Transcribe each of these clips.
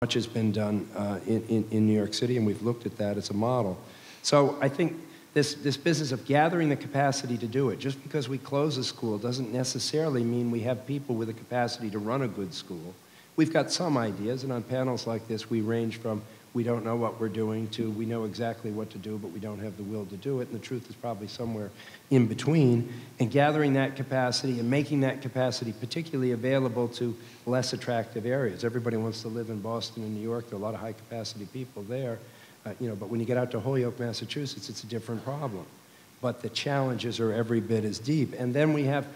much has been done in New York City, and we've looked at that as a model. So I think this business of gathering the capacity to do it, just because we close a school doesn't necessarily mean we have people with the capacity to run a good school. We've got some ideas, and on panels like this, we range from we don't know what we're doing to we know exactly what to do, but we don't have the will to do it, and the truth is probably somewhere in between. And gathering that capacity and making that capacity particularly available to less attractive areas. Everybody wants to live in Boston and New York. There are a lot of high-capacity people there, but when you get out to Holyoke, Massachusetts, it's a different problem. But the challenges are every bit as deep. And then we have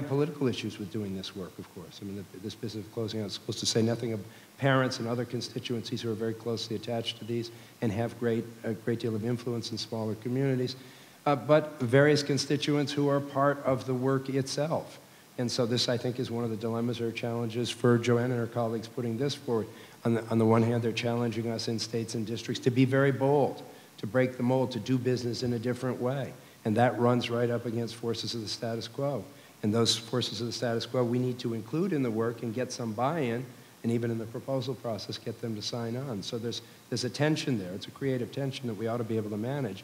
political issues with doing this work, of course. I mean, this business of closing out schools, to say nothing of parents and other constituencies who are very closely attached to these and have a great deal of influence in smaller communities, but various constituents who are part of the work itself. And so this, I think, is one of the dilemmas or challenges for Joanne and her colleagues putting this forward. On the one hand, they're challenging us in states and districts to be very bold, to break the mold, to do business in a different way. And that runs right up against forces of the status quo. And those forces of the status quo we need to include in the work and get some buy-in, and even in the proposal process, get them to sign on. So there's a tension there. It's a creative tension that we ought to be able to manage,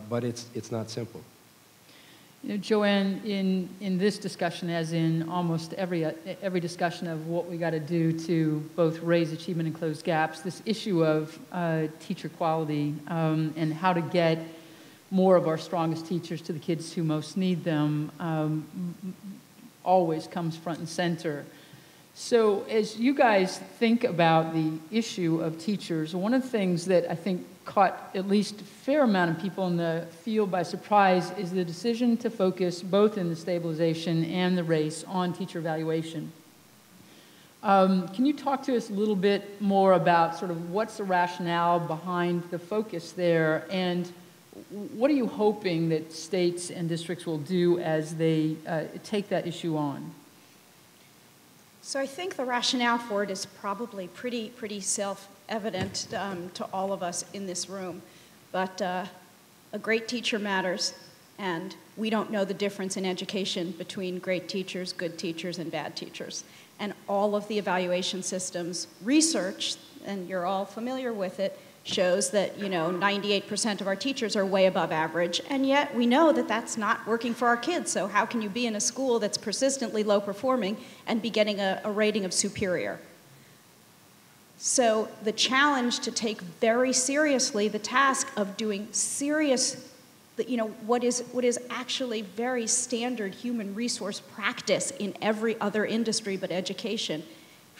but it's not simple. You know, Joanne, in this discussion, as in almost every discussion of what we got to do to both raise achievement and close gaps, this issue of teacher quality and how to get more of our strongest teachers to the kids who most need them always comes front and center. So as you guys think about the issue of teachers, one of the things that I think caught at least a fair amount of people in the field by surprise is the decision to focus both in the stabilization and the race on teacher evaluation. Can you talk to us a little bit more about sort of what's the rationale behind the focus there, and what are you hoping that states and districts will do as they take that issue on? So I think the rationale for it is probably pretty self-evident to all of us in this room. But a great teacher matters, and we don't know the difference in education between great teachers, good teachers, and bad teachers. And all of the evaluation systems research, and you're all familiar with it, shows that 98% of our teachers are way above average, and yet we know that that's not working for our kids. So how can you be in a school that's persistently low performing and be getting a rating of superior? So the challenge to take very seriously the task of doing serious, what is actually very standard human resource practice in every other industry but education,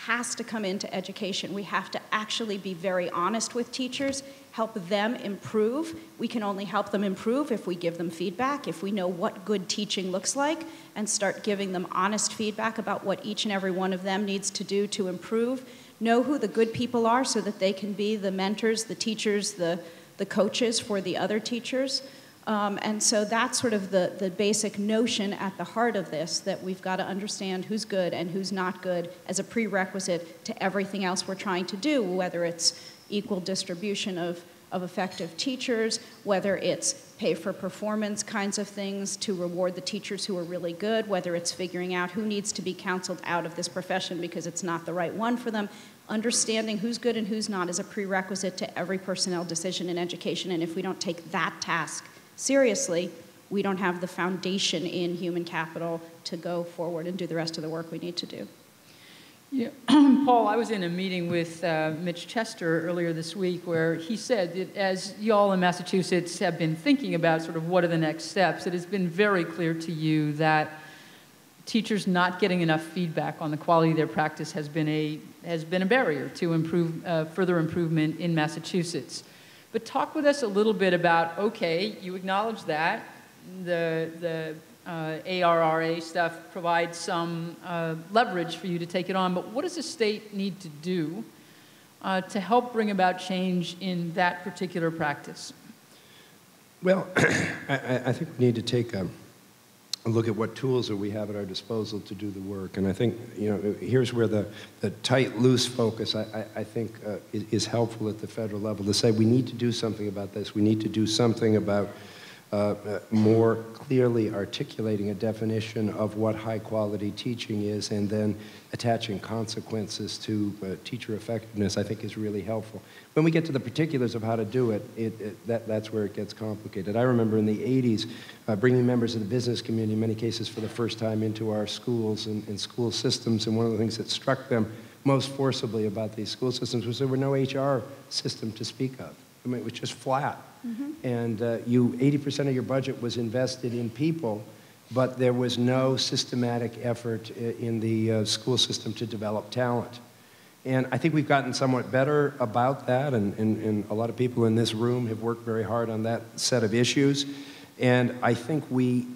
has to come into education. We have to actually be very honest with teachers, help them improve. We can only help them improve if we give them feedback, if we know what good teaching looks like, and start giving them honest feedback about what each and every one of them needs to do to improve. Know who the good people are so that they can be the mentors, the teachers, the coaches for the other teachers. And so that's sort of the basic notion at the heart of this, that we've got to understand who's good and who's not good as a prerequisite to everything else we're trying to do, whether it's equal distribution of effective teachers, whether it's pay for performance kinds of things to reward the teachers who are really good, whether it's figuring out who needs to be counseled out of this profession because it's not the right one for them. Understanding who's good and who's not is a prerequisite to every personnel decision in education, and if we don't take that task seriously, we don't have the foundation in human capital to go forward and do the rest of the work we need to do. Yeah. Paul, I was in a meeting with Mitch Chester earlier this week where he said that as y'all in Massachusetts have been thinking about sort of what are the next steps, it has been very clear to you that teachers not getting enough feedback on the quality of their practice has been a barrier to further improvement in Massachusetts. But talk with us a little bit about, okay, you acknowledge that, the ARRA stuff provides some leverage for you to take it on, but what does the state need to do to help bring about change in that particular practice? Well, I think we need to take a look at what tools that we have at our disposal to do the work. And I think, here's where the tight, loose focus, I think, is helpful at the federal level, to say we need to do something about this. We need to do something about more clearly articulating a definition of what high-quality teaching is and then attaching consequences to teacher effectiveness, I think is really helpful. When we get to the particulars of how to do it, that's where it gets complicated. I remember in the 80s bringing members of the business community, in many cases for the first time, into our schools and school systems, and one of the things that struck them most forcibly about these school systems was there were no HR system to speak of. I mean, it was just flat. And 80% of your budget was invested in people, but there was no systematic effort in the school system to develop talent. And I think we've gotten somewhat better about that, and a lot of people in this room have worked very hard on that set of issues. And I think we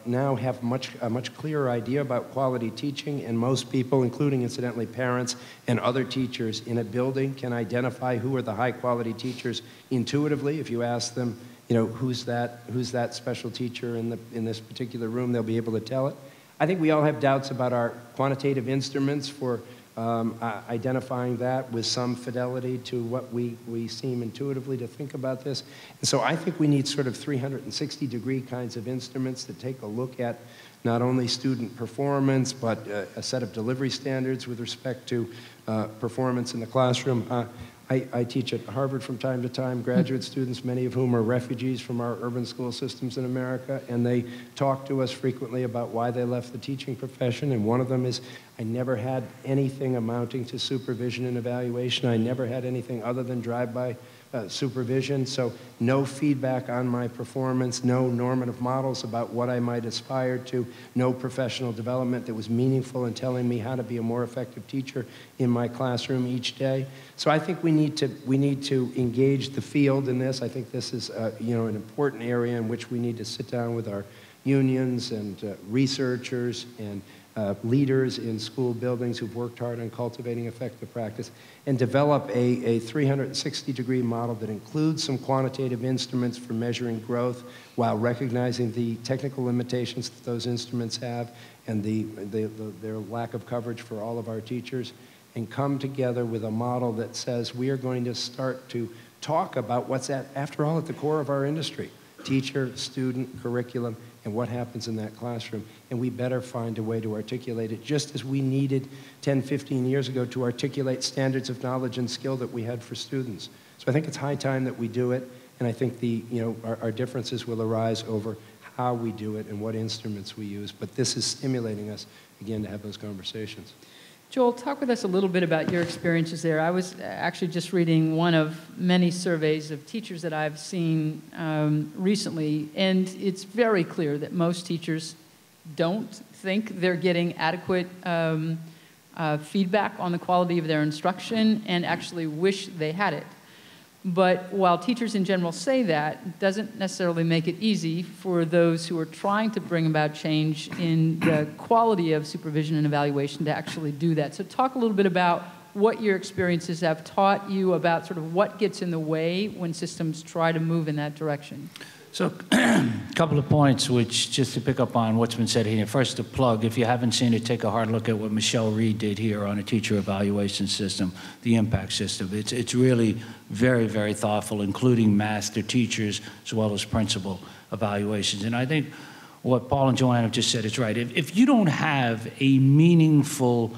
now have a much clearer idea about quality teaching, and most people, including incidentally parents and other teachers in a building, can identify who are the high-quality teachers intuitively. If you ask them, you know, who's that special teacher in this particular room, they'll be able to tell it. I think we all have doubts about our quantitative instruments for identifying that with some fidelity to what we seem intuitively to think about this. And so I think we need sort of 360-degree kinds of instruments that take a look at not only student performance, but a set of delivery standards with respect to performance in the classroom. I teach at Harvard from time to time, graduate students, many of whom are refugees from our urban school systems in America, and they talk to us frequently about why they left the teaching profession, and one of them is, I never had anything amounting to supervision and evaluation. I never had anything other than drive-by supervision, so no feedback on my performance, no normative models about what I might aspire to, no professional development that was meaningful in telling me how to be a more effective teacher in my classroom each day. So I think we need to engage the field in this. I think this is you know, an important area in which we need to sit down with our unions and researchers and leaders in school buildings who've worked hard on cultivating effective practice and develop a 360-degree model that includes some quantitative instruments for measuring growth while recognizing the technical limitations that those instruments have and their lack of coverage for all of our teachers, and come together with a model that says we are going to start to talk about what's after all at the core of our industry: teacher, student, curriculum, and what happens in that classroom. And we better find a way to articulate it, just as we needed 10, 15 years ago to articulate standards of knowledge and skill that we had for students. So I think it's high time that we do it, and I think our differences will arise over how we do it and what instruments we use. But this is stimulating us, again, to have those conversations. Joel, talk with us a little bit about your experiences there. I was actually just reading one of many surveys of teachers that I've seen recently, and it's very clear that most teachers don't think they're getting adequate feedback on the quality of their instruction and actually wish they had it. But while teachers in general say that, it doesn't necessarily make it easy for those who are trying to bring about change in the quality of supervision and evaluation to actually do that. So talk a little bit about what your experiences have taught you about sort of what gets in the way when systems try to move in that direction. So a couple of points, which just to pick up on what's been said here. First, to plug, if you haven't seen it, take a hard look at what Michelle Reed did here on a teacher evaluation system, the impact system. It's really very, very thoughtful, including master teachers as well as principal evaluations. And I think what Paul and Joanne have just said is right. If you don't have a meaningful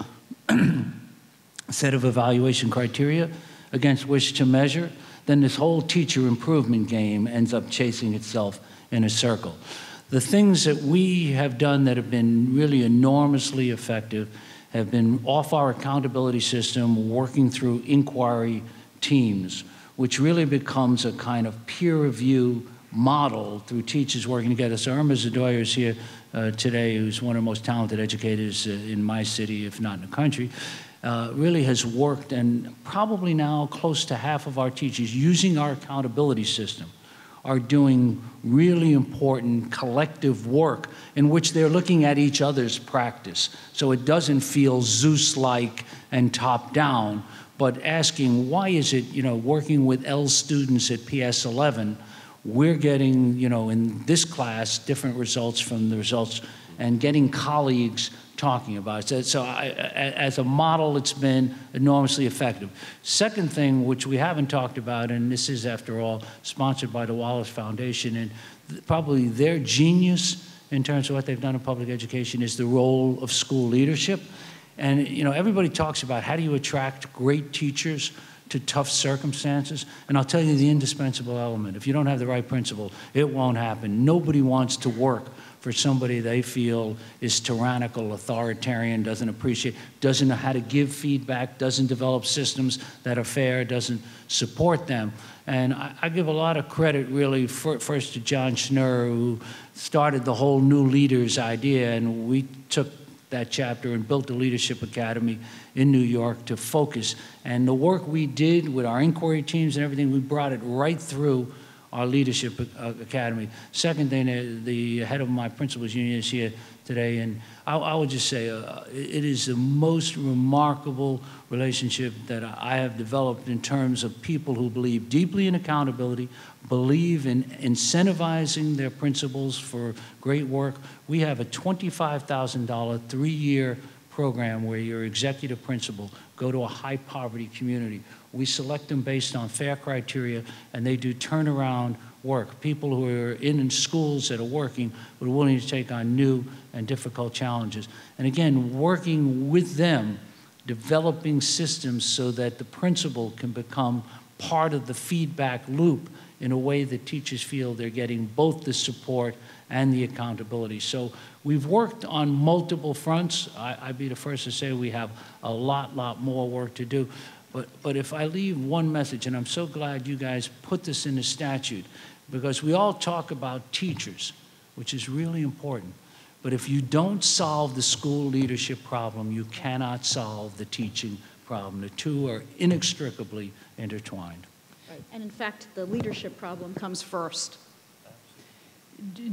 set of evaluation criteria against which to measure, then this whole teacher improvement game ends up chasing itself in a circle. The things that we have done that have been really enormously effective have been off our accountability system, working through inquiry teams, which really becomes a kind of peer review model through teachers working together. So Irma Zadoya is here today, who's one of the most talented educators in my city, if not in the country. Really has worked, and probably now close to half of our teachers using our accountability system are doing really important collective work in which they're looking at each other's practice. So it doesn't feel Zeus-like and top-down, but asking why is it, working with L students at PS 11, we're getting, in this class, different results from the results, and getting colleagues talking about. So as a model, it's been enormously effective. Second thing, which we haven't talked about, and this is, after all, sponsored by the Wallace Foundation, and probably their genius in terms of what they've done in public education is the role of school leadership. And everybody talks about how do you attract great teachers to tough circumstances, and I'll tell you the indispensable element. If you don't have the right principal, it won't happen. Nobody wants to work for somebody they feel is tyrannical, authoritarian, doesn't appreciate, doesn't know how to give feedback, doesn't develop systems that are fair, doesn't support them. And I give a lot of credit, really, first to John Schnurr, who started the whole New Leaders idea, and we took that chapter and built the Leadership Academy in New York to focus. And the work we did with our inquiry teams and everything, we brought it right through our Leadership Academy. Second thing, the head of my principals union is here today, and I would just say it is the most remarkable relationship that I have developed in terms of people who believe deeply in accountability, believe in incentivizing their principals for great work. We have a $25,000 3-year program where your executive principal go to a high poverty community. We select them based on fair criteria, and they do turnaround work. People who are in schools that are working but are willing to take on new and difficult challenges. And again, working with them, developing systems so that the principal can become part of the feedback loop in a way that teachers feel they're getting both the support and the accountability. So we've worked on multiple fronts. I'd be the first to say we have a lot more work to do. But if I leave one message, and I'm so glad you guys put this in the statute, because we all talk about teachers, which is really important. But if you don't solve the school leadership problem, you cannot solve the teaching problem. The two are inextricably intertwined. Right. And in fact, the leadership problem comes first.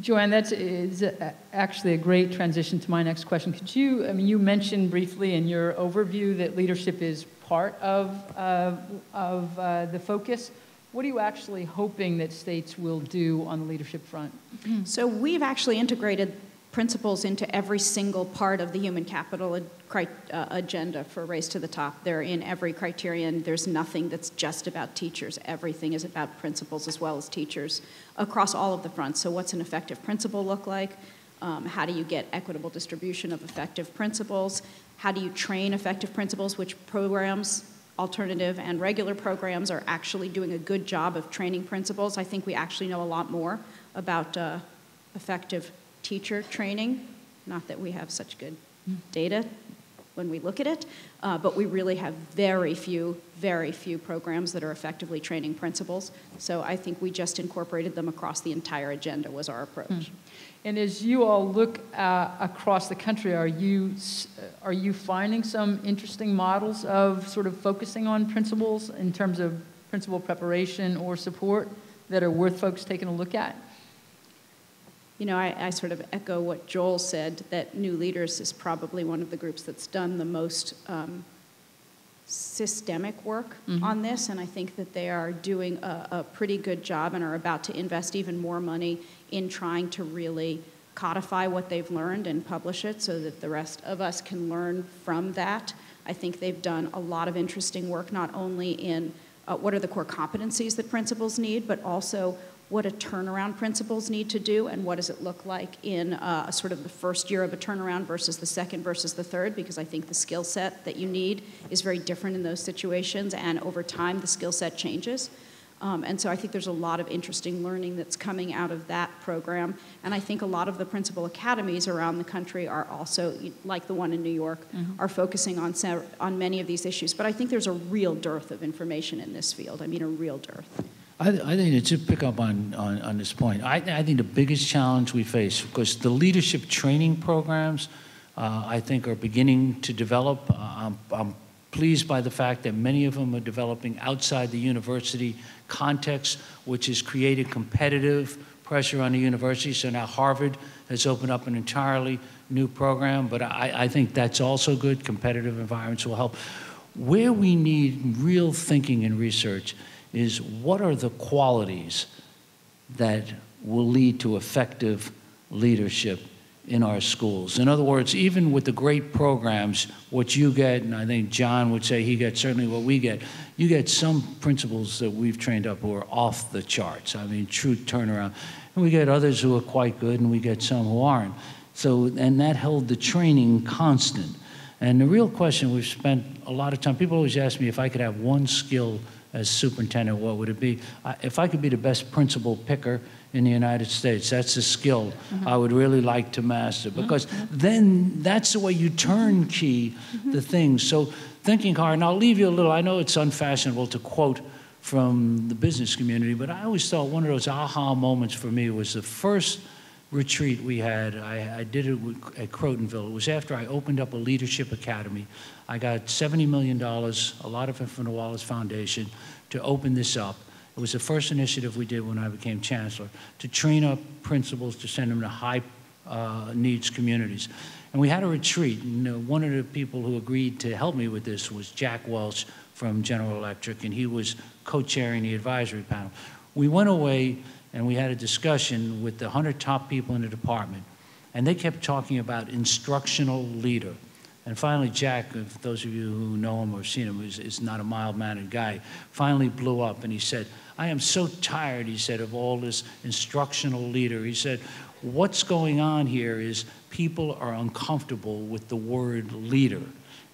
Joanne, that is actually a great transition to my next question. Could you, you mentioned briefly in your overview that leadership is part of the focus. What are you actually hoping that states will do on the leadership front? So we've actually integrated principles into every single part of the human capital agenda for Race to the Top. They're in every criterion. There's nothing that's just about teachers. Everything is about principals as well as teachers across all of the fronts. So what's an effective principal look like? How do you get equitable distribution of effective principals? How do you train effective principals? Which programs, alternative and regular programs, are actually doing a good job of training principals? I think we actually know a lot more about effective teacher training. Not that we have such good data when we look at it, but we really have very few programs that are effectively training principals. So I think we just incorporated them across the entire agenda was our approach. And as you all look across the country, are you finding some interesting models of sort of focusing on principals in terms of principal preparation or support that are worth folks taking a look at? You know, I sort of echo what Joel said, that New Leaders is probably one of the groups that's done the most systemic work on this, and I think that they are doing a pretty good job and are about to invest even more money in trying to really codify what they've learned and publish it so that the rest of us can learn from that. I think they've done a lot of interesting work, not only in what are the core competencies that principals need, but also what a turnaround principals need to do, and what does it look like in sort of the first year of a turnaround versus the second versus the third, because I think the skill set that you need is very different in those situations, and over time the skill set changes. And so I think there's a lot of interesting learning that's coming out of that program, and I think a lot of the principal academies around the country are also, like the one in New York, are focusing on many of these issues. But I think there's a real dearth of information in this field. I mean, a real dearth. I think to pick up on this point, I think the biggest challenge we face, because the leadership training programs, I think, are beginning to develop. I'm pleased by the fact that many of them are developing outside the university context, which has created competitive pressure on the university. So now Harvard has opened up an entirely new program, but I think that's also good. Competitive environments will help. Where we need real thinking and research is what are the qualities that will lead to effective leadership in our schools. In other words, even with the great programs, what you get, and I think John would say he gets certainly what we get, you get some principals that we've trained up who are off the charts. I mean, true turnaround. And we get others who are quite good, and we get some who aren't. So, and that held the training constant. And the real question, we've spent a lot of time, people always ask me if I could have one skill as superintendent, what would it be? If I could be the best principal picker in the United States, that's a skill I would really like to master, because then that's the way you turnkey the things. So thinking hard, and I'll leave you a little, I know it's unfashionable to quote from the business community, but I always thought one of those aha moments for me was the first retreat we had. I did it at Crotonville. It was after I opened up a leadership academy. I got $70 million, a lot of it from the Wallace Foundation, to open this up. It was the first initiative we did when I became chancellor, to train up principals to send them to high needs communities. And we had a retreat, and one of the people who agreed to help me with this was Jack Welch from General Electric, and he was co-chairing the advisory panel. We went away and we had a discussion with the 100 top people in the department, and they kept talking about instructional leader. And finally, Jack, if those of you who know him or seen him, is not a mild-mannered guy, finally blew up and he said, I am so tired, he said, of all this instructional leader. He said, what's going on here is people are uncomfortable with the word leader,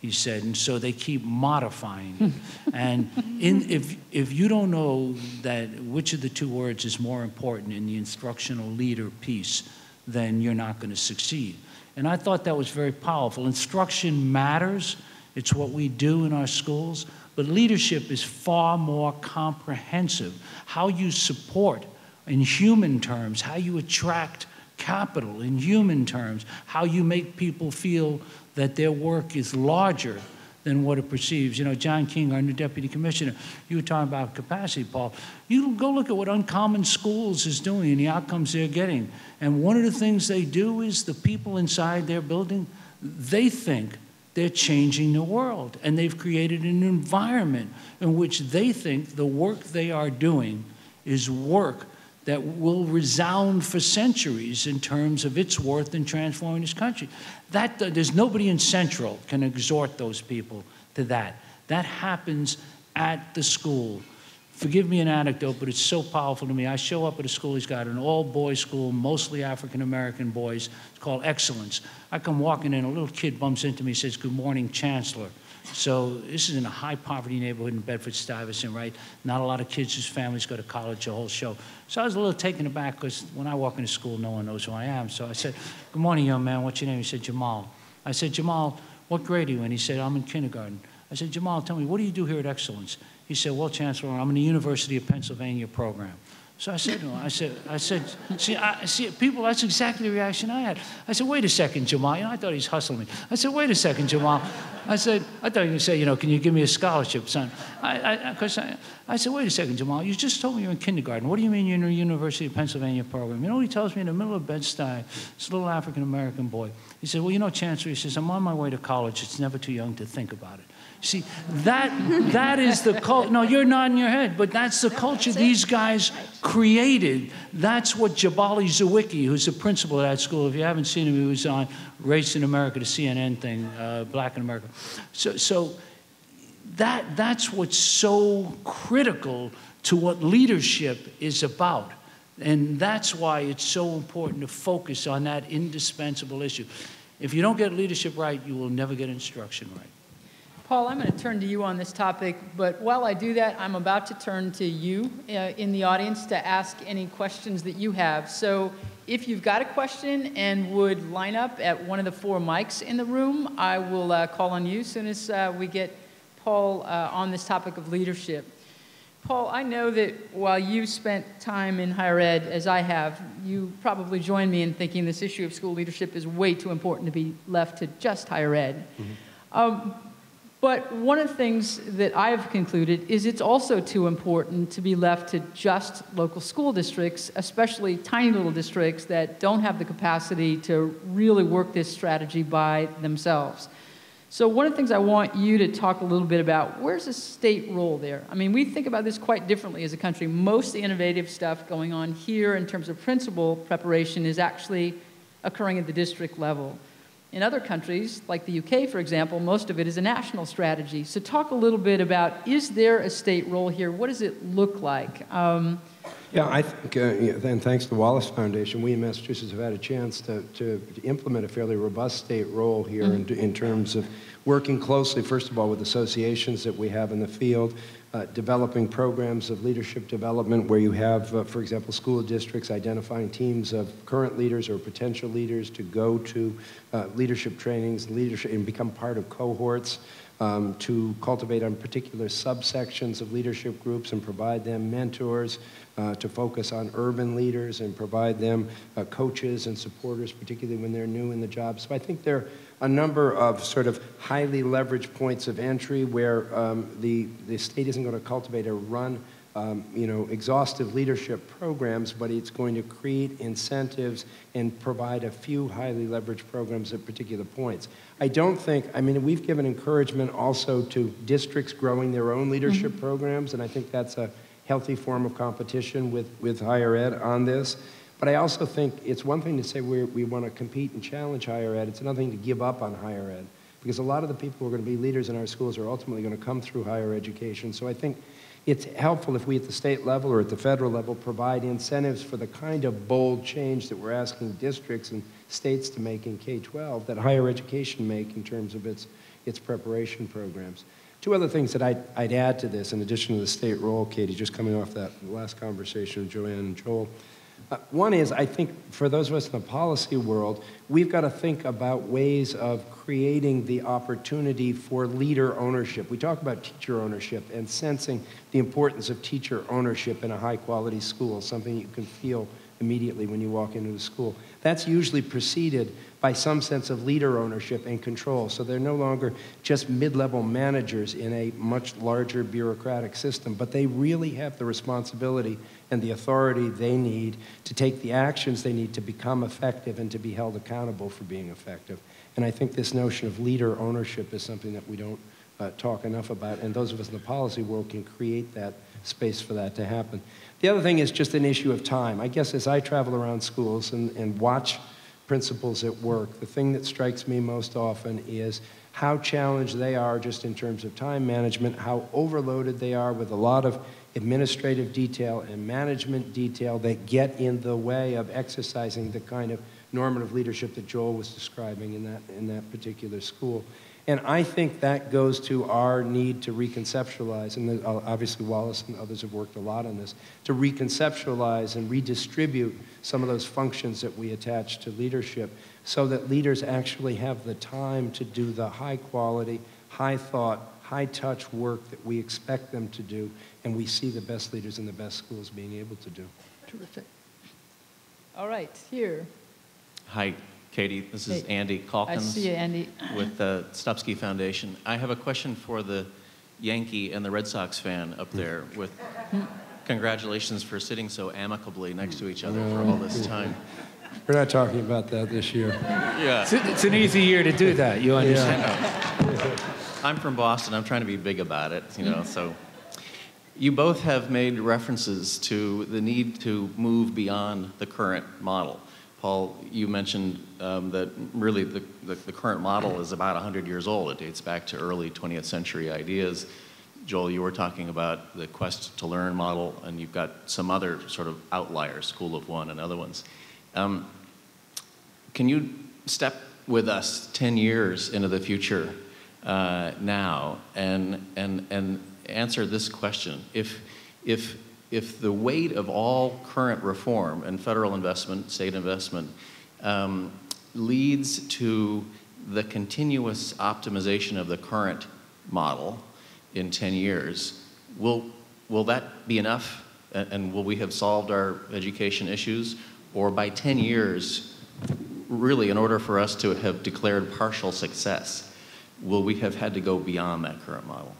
he said, and so they keep modifying it. And if you don't know that which of the two words is more important in the instructional leader piece, then you're not going to succeed. And I thought that was very powerful. Instruction matters. It's what we do in our schools. But leadership is far more comprehensive. How you support in human terms, how you attract capital in human terms, how you make people feel that their work is larger than what it perceives. You know, John King, our new deputy commissioner, you were talking about capacity, Paul. You go look at what Uncommon Schools is doing and the outcomes they're getting. And one of the things they do is the people inside their building, they think they're changing the world. And they've created an environment in which they think the work they are doing is work that will resound for centuries in terms of its worth in transforming this country. There's nobody in Central can exhort those people to that. That happens at the school. Forgive me an anecdote, but it's so powerful to me. I show up at a school, he's got an all-boys school, mostly African-American boys. It's called Excellence. I come walking in, a little kid bumps into me, says, good morning, Chancellor. So this is in a high-poverty neighborhood in Bedford-Stuyvesant, right? Not a lot of kids whose families go to college, a whole show. So I was a little taken aback because when I walk into school, no one knows who I am. So I said, good morning, young man. What's your name? He said, Jamal. I said, Jamal, what grade are you in? He said, I'm in kindergarten. I said, Jamal, tell me, what do you do here at Excellence? He said, well, Chancellor, I'm in the University of Pennsylvania program. So I said to him, see, people, that's exactly the reaction I had. I said, wait a second, Jamal. You know, I thought he's hustling me. I said, wait a second, Jamal. I thought you were going to say, you know, can you give me a scholarship, son? I said, wait a second, Jamal. You just told me you're in kindergarten. What do you mean you're in the University of Pennsylvania program? You know what he tells me in the middle of Bed-Stuy, this little African-American boy. He said, well, you know, Chancellor, he says, I'm on my way to college. It's never too young to think about it. See, that is the culture. No, you're nodding your head, but that's the culture these guys created. That's what Jabali Zawicki, who's the principal of that school, if you haven't seen him, he was on Race in America, the CNN thing, Black in America. So that's what's so critical to what leadership is about. And that's why it's so important to focus on that indispensable issue. If you don't get leadership right, you will never get instruction right. Paul, I'm going to turn to you on this topic, but while I do that, I'm about to turn to you in the audience to ask any questions that you have. So if you've got a question and would line up at one of the 4 mics in the room, I will call on you as soon as we get Paul on this topic of leadership. Paul, I know that while you spent time in higher ed, as I have, you probably join me in thinking this issue of school leadership is way too important to be left to just higher ed. Mm-hmm. But one of the things that I've concluded is it's also too important to be left to just local school districts, especially tiny little districts that don't have the capacity to really work this strategy by themselves. So one of the things I want you to talk a little bit about, where's the state role there? I mean, we think about this quite differently as a country. Most of the innovative stuff going on here in terms of principal preparation is actually occurring at the district level. In other countries, like the UK, for example, most of it is a national strategy. So talk a little bit about, is there a state role here? What does it look like? Yeah, I think, and thanks to the Wallace Foundation, we in Massachusetts have had a chance to implement a fairly robust state role here in terms of working closely, first of all, with associations that we have in the field, developing programs of leadership development where you have, for example, school districts identifying teams of current leaders or potential leaders to go to leadership trainings, and become part of cohorts, to cultivate on particular subsections of leadership groups and provide them mentors, to focus on urban leaders and provide them coaches and supporters, particularly when they're new in the job. So I think there are a number of sort of highly leveraged points of entry where the state isn't going to cultivate or run exhaustive leadership programs, but it's going to create incentives and provide a few highly leveraged programs at particular points. I mean, we've given encouragement also to districts growing their own leadership programs, and I think that's a healthy form of competition with higher ed on this. But I also think it's one thing to say we want to compete and challenge higher ed. It's another thing to give up on higher ed, because a lot of the people who are going to be leaders in our schools are ultimately going to come through higher education. So I think it's helpful if we at the state level or at the federal level provide incentives for the kind of bold change that we're asking districts and states to make in K-12 that higher education make in terms of its preparation programs. Two other things that I'd add to this, in addition to the state role, Katie, just coming off that last conversation with Joanne and Joel. One is, I think, for those of us in the policy world, we've got to think about ways of creating the opportunity for leader ownership. We talk about teacher ownership and sensing the importance of teacher ownership in a high-quality school, something you can feel immediately when you walk into the school. That's usually preceded by some sense of leader ownership and control. So they're no longer just mid-level managers in a much larger bureaucratic system, but they really have the responsibility and the authority they need to take the actions they need to become effective and to be held accountable for being effective. And I think this notion of leader ownership is something that we don't talk enough about, and those of us in the policy world can create that space for that to happen. The other thing is just an issue of time. I guess as I travel around schools and watch principals at work, the thing that strikes me most often is how challenged they are just in terms of time management, how overloaded they are with a lot of administrative detail and management detail that get in the way of exercising the kind of normative leadership that Joel was describing in that particular school. And I think that goes to our need to reconceptualize, and obviously Wallace and others have worked a lot on this, to reconceptualize and redistribute some of those functions that we attach to leadership so that leaders actually have the time to do the high quality, high thought, high touch work that we expect them to do, and we see the best leaders in the best schools being able to do. Terrific. All right, here. Hi, Katie. This is Andy Calkins. I see you, Andy. With the Stupsky Foundation. I have a question for the Yankee and the Red Sox fan up there. With congratulations for sitting so amicably next to each other for all this time. We're not talking about that this year. Yeah. It's an easy year to do that, you understand? Yeah. I'm from Boston. I'm trying to be big about it, so. You both have made references to the need to move beyond the current model. Paul, you mentioned that really the current model is about 100 years old. It dates back to early 20th century ideas. Joel, you were talking about the quest to learn model, and you've got some other sort of outliers, School of One and other ones. Can you step with us 10 years into the future now and answer this question? If the weight of all current reform and federal investment, state investment, leads to the continuous optimization of the current model in 10 years, will that be enough? And will we have solved our education issues? Or by 10 years, really, in order for us to have declared partial success, will we have had to go beyond that current model?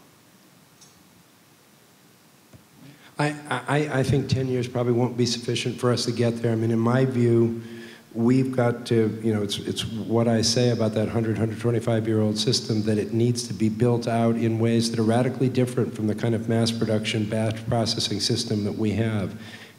I think 10 years probably won't be sufficient for us to get there. I mean, in my view, we've got to, it's what I say about that 125-year-old system, that it needs to be built out in ways that are radically different from the kind of mass production batch processing system that we have.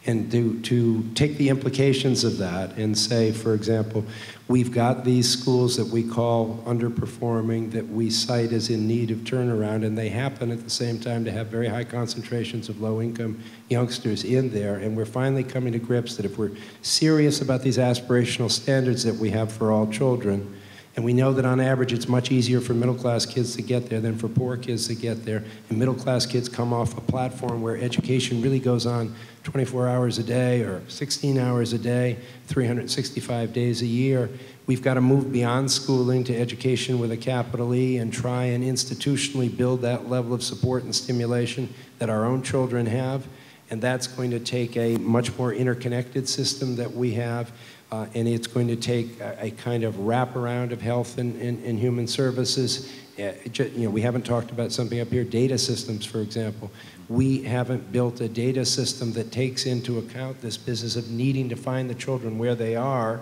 and to take the implications of that and say, for example, we've got these schools that we call underperforming that we cite as in need of turnaround, and they happen at the same time to have very high concentrations of low-income youngsters in there, and we're finally coming to grips that if we're serious about these aspirational standards that we have for all children, and we know that on average it's much easier for middle-class kids to get there than for poor kids to get there. And middle-class kids come off a platform where education really goes on 24 hours a day or 16 hours a day, 365 days a year. We've got to move beyond schooling to education with a capital E and try and institutionally build that level of support and stimulation that our own children have. And that's going to take a much more interconnected system that we have. And it's going to take a kind of wraparound of health and human services. We haven't talked about something up here, data systems, for example. We haven't built a data system that takes into account this business of needing to find the children where they are.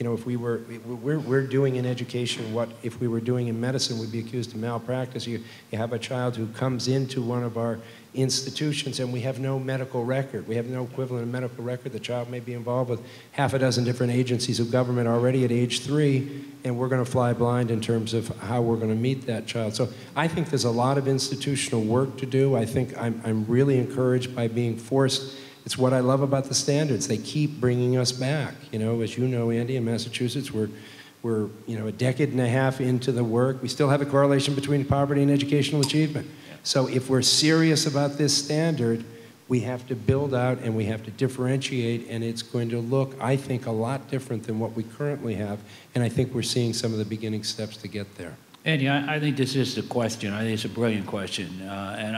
If we're doing in education what if we were doing in medicine, we'd be accused of malpractice. You have a child who comes into one of our institutions and we have no medical record. We have no equivalent of medical record. The child may be involved with half a dozen different agencies of government already at age 3, and we're going to fly blind in terms of how we're going to meet that child. So I think there's a lot of institutional work to do. I think I'm really encouraged by being forced. It's what I love about the standards. They keep bringing us back. As you know, Andy, in Massachusetts, we're a decade and a half into the work. We still have a correlation between poverty and educational achievement. So if we're serious about this standard, we have to build out and we have to differentiate, and it's going to look, I think, a lot different than what we currently have, and I think we're seeing some of the beginning steps to get there. Andy, I think this is the question. I think it's a brilliant question. And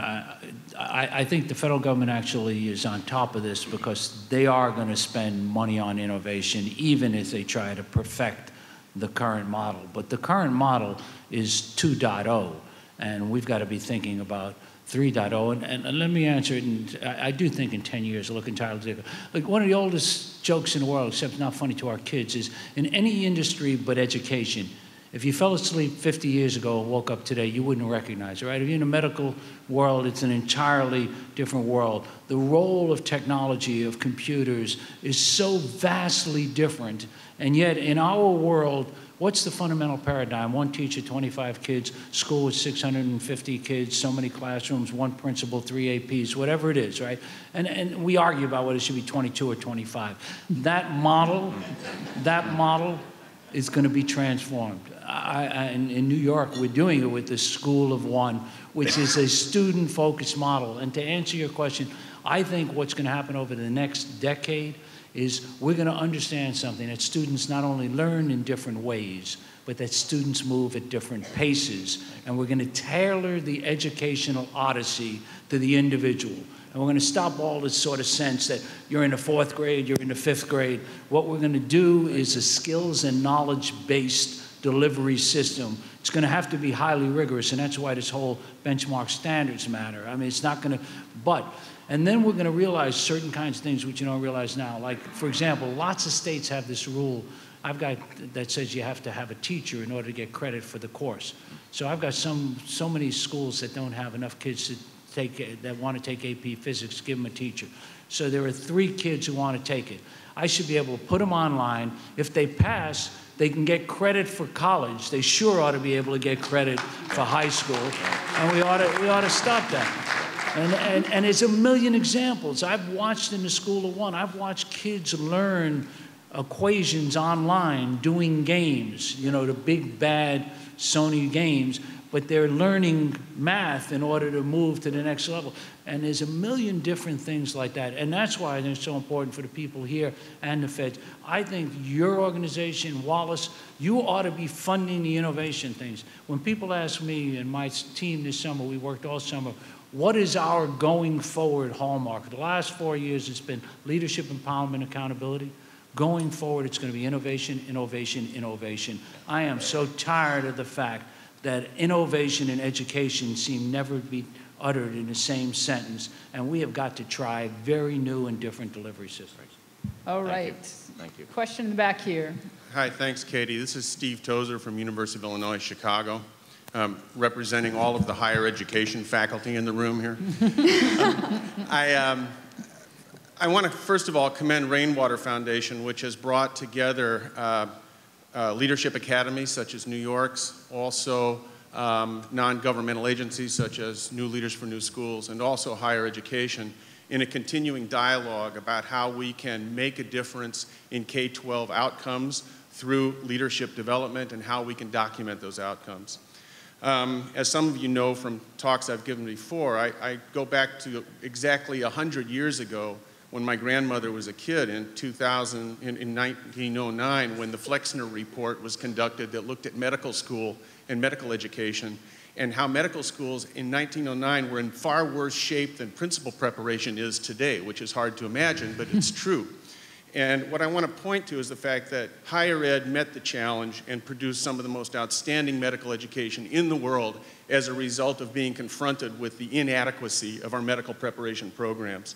I think the federal government actually is on top of this because they are going to spend money on innovation even as they try to perfect the current model. But the current model is 2.0, and we've got to be thinking about 3.0. And let me answer it. And I do think in 10 years, it'll look entirely different. Like one of the oldest jokes in the world, except not funny to our kids, is in any industry but education, if you fell asleep 50 years ago and woke up today, you wouldn't recognize it, right? If you're in the medical world, it's an entirely different world. The role of technology, of computers, is so vastly different. And yet, in our world, what's the fundamental paradigm? One teacher, 25 kids, school with 650 kids, so many classrooms, one principal, 3 APs, whatever it is, right? And we argue about whether it should be 22 or 25. That model is going to be transformed. In New York, we're doing it with the School of One, which is a student-focused model. And to answer your question, I think what's going to happen over the next decade is we're going to understand something, that students not only learn in different ways, but that students move at different paces. And we're going to tailor the educational odyssey to the individual. And we're going to stop all this sort of sense that you're in the 4th grade, you're in the 5th grade. What we're going to do is a skills and knowledge-based delivery system. It's going to have to be highly rigorous, and that's why this whole benchmark standards matter. I mean, it's not going to, and then we're going to realize certain kinds of things which you don't realize now. Like, for example, lots of states have this rule that says you have to have a teacher in order to get credit for the course. So I've got so many schools that don't have enough kids that want to take AP Physics, give them a teacher. So there are 3 kids who want to take it. I should be able to put them online. If they pass, they can get credit for college. They sure ought to be able to get credit for high school, and we ought to stop that. And there's a million examples. I've watched in the School of One, I've watched kids learn equations online doing games, the big bad Sony games, but they're learning math in order to move to the next level. And there's a million different things like that. And that's why I think it's so important for the people here and the feds. I think your organization, Wallace, you ought to be funding the innovation things. When people ask me and my team this summer, we worked all summer, what is our going forward hallmark? The last 4 years, it's been leadership, empowerment, accountability. Going forward, it's going to be innovation, innovation, innovation. I am so tired of the fact that innovation and education seem never to be uttered in the same sentence, and we have got to try very new and different delivery systems. All right. Thank you. Question in the back here. Hi, thanks, Katie. This is Steve Tozer from University of Illinois, Chicago, representing all of the higher education faculty in the room here. I want to first of all commend Rainwater Foundation, which has brought together leadership academies such as New York's, also non-governmental agencies such as New Leaders for New Schools, and also higher education in a continuing dialogue about how we can make a difference in K-12 outcomes through leadership development and how we can document those outcomes. As some of you know from talks I've given before, I go back to exactly 100 years ago when my grandmother was a kid in 1909, when the Flexner Report was conducted that looked at medical school and medical education, and how medical schools in 1909 were in far worse shape than principal preparation is today, which is hard to imagine, but it's true. And what I want to point to is the fact that higher ed met the challenge and produced some of the most outstanding medical education in the world as a result of being confronted with the inadequacy of our medical preparation programs.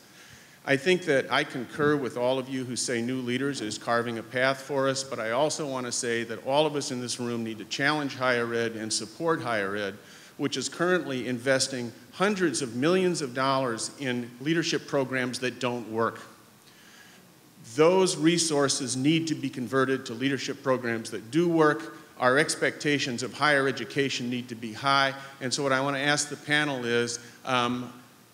I think that I concur with all of you who say New Leaders is carving a path for us, but I also want to say that all of us in this room need to challenge higher ed and support higher ed, which is currently investing hundreds of millions of dollars in leadership programs that don't work. Those resources need to be converted to leadership programs that do work. Our expectations of higher education need to be high, and so what I want to ask the panel is,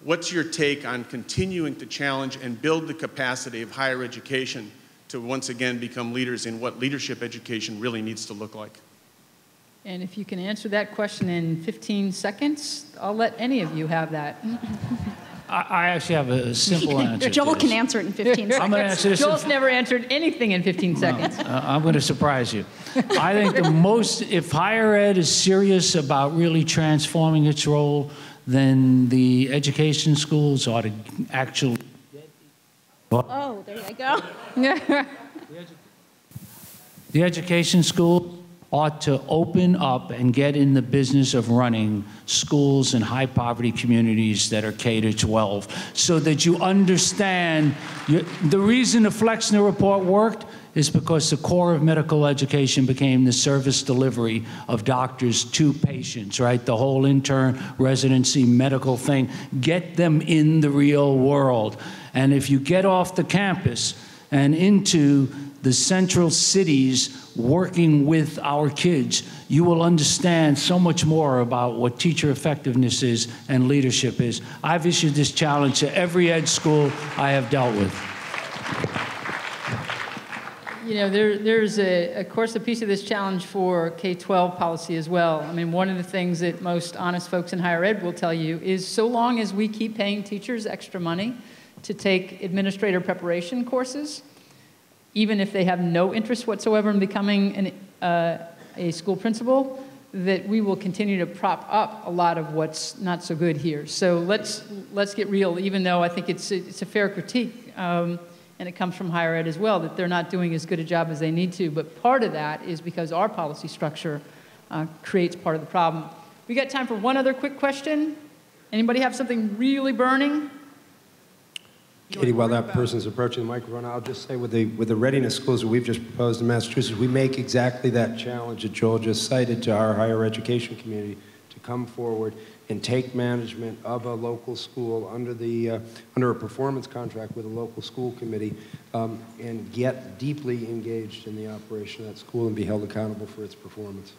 what's your take on continuing to challenge and build the capacity of higher education to once again become leaders in what leadership education really needs to look like? And if you can answer that question in 15 seconds, I'll let any of you have that. I actually have a simple answer. Joel can answer it in 15 seconds. I'm going to answer this. Joel's never answered anything in 15 seconds. I'm going to surprise you. I think if higher ed is serious about really transforming its role, then the education schools ought to actually... Oh, there you go. The education schools ought to open up and get in the business of running schools in high poverty communities that are K-12 so that you understand the reason the Flexner Report worked is because the core of medical education became the service delivery of doctors to patients, right? The whole intern, residency, medical thing. Get them in the real world. And if you get off the campus and into the central cities working with our kids, you will understand so much more about what teacher effectiveness is and leadership is. I've issued this challenge to every ed school I have dealt with. You know, there's, of course, a piece of this challenge for K-12 policy as well. I mean, one of the things that most honest folks in higher ed will tell you is so long as we keep paying teachers extra money to take administrator preparation courses, even if they have no interest whatsoever in becoming a school principal, that we will continue to prop up a lot of what's not so good here. So let's get real, even though I think it's a fair critique. And it comes from higher ed as well, that they're not doing as good a job as they need to. But part of that is because our policy structure creates part of the problem. We got time for one other quick question. Anybody have something really burning? Katie, while that person's approaching the microphone, I'll just say with the readiness schools that we've just proposed in Massachusetts, we make exactly that challenge that Joel just cited to our higher education community to come forward and take management of a local school under a performance contract with a local school committee and get deeply engaged in the operation of that school and be held accountable for its performance.